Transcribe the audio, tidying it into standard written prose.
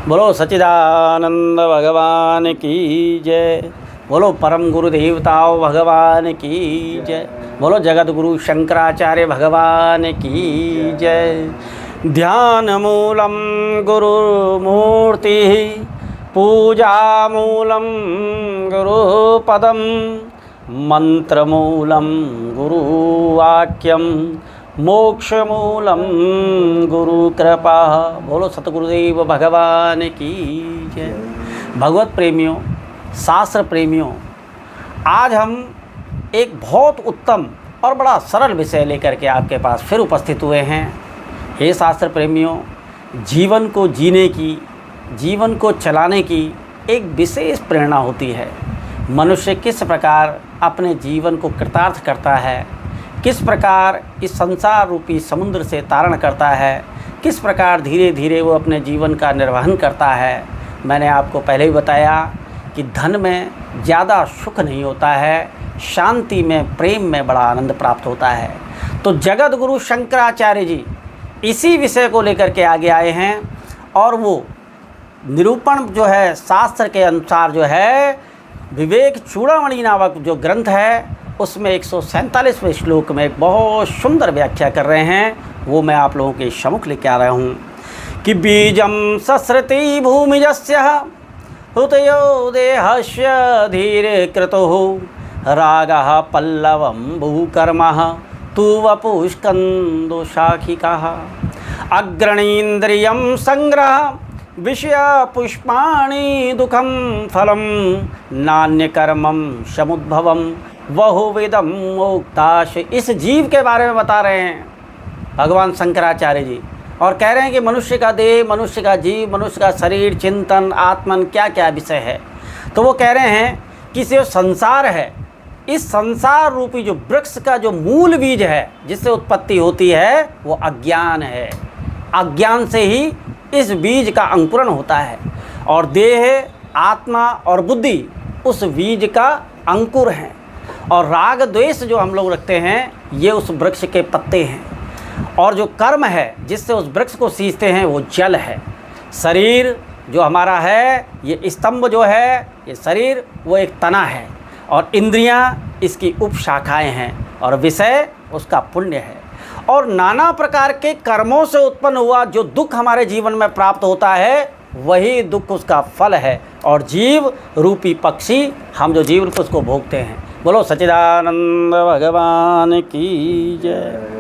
बोलो सच्चिदानंद भगवान की जय। बोलो परम गुरु देवताओं भगवान की जय। बोलो जगत गुरु शंकराचार्य भगवान की जय। ध्यान मूलम गुरुमूर्ति पूजा मूलम गुरुपदम मंत्र मूलम गुरुवाक्यम मोक्ष मूलम गुरु कृपा। बोलो सतगुरुदेव भगवान की जय। भगवत प्रेमियों, शास्त्र प्रेमियों, आज हम एक बहुत उत्तम और बड़ा सरल विषय लेकर के आपके पास फिर उपस्थित हुए हैं। हे शास्त्र प्रेमियों, जीवन को जीने की, जीवन को चलाने की एक विशेष प्रेरणा होती है। मनुष्य किस प्रकार अपने जीवन को कृतार्थ करता है, किस प्रकार इस संसार रूपी समुद्र से तारण करता है, किस प्रकार धीरे धीरे वो अपने जीवन का निर्वहन करता है। मैंने आपको पहले ही बताया कि धन में ज़्यादा सुख नहीं होता है, शांति में, प्रेम में बड़ा आनंद प्राप्त होता है। तो जगत गुरु शंकराचार्य जी इसी विषय को लेकर के आगे आए हैं और वो निरूपण जो है शास्त्र के अनुसार जो है विवेक चूड़ामणि नामक जो ग्रंथ है उसमें 147वें श्लोक में एक बहुत सुंदर व्याख्या कर रहे हैं। वो मैं आप लोगों के सम्मुख लेके आ रहा हूँ कि बीजम सस्रति भूमिजस्य हृतयो देहस्य धीरे क्रतुः रागः पल्लवं भूकर्मः तु वपुष्कन्दो शाखिकः अग्रणीन्द्रियं संग्रह विषय पुष्पाणि दुखम फलम नान्यकर्मम समुद्भवम बहुविधम मोक्ताश। इस जीव के बारे में बता रहे हैं भगवान शंकराचार्य जी और कह रहे हैं कि मनुष्य का देह, मनुष्य का जीव, मनुष्य का शरीर, चिंतन, आत्मन क्या क्या विषय है। तो वो कह रहे हैं कि जो संसार है, इस संसार रूपी जो वृक्ष का जो मूल बीज है जिससे उत्पत्ति होती है वो अज्ञान है। अज्ञान से ही इस बीज का अंकुरण होता है और देह, आत्मा और बुद्धि उस बीज का अंकुर हैं और राग द्वेष जो हम लोग रखते हैं ये उस वृक्ष के पत्ते हैं और जो कर्म है जिससे उस वृक्ष को सींचते हैं वो जल है। शरीर जो हमारा है, ये स्तंभ जो है, ये शरीर वो एक तना है और इंद्रियां इसकी उपशाखाएं हैं और विषय उसका पुण्य है। और नाना प्रकार के कर्मों से उत्पन्न हुआ जो दुख हमारे जीवन में प्राप्त होता है वही दुख उसका फल है और जीव रूपी पक्षी हम जो जीवन को उसको भोगते हैं। बोलो सच्चिदानंद भगवान की जय।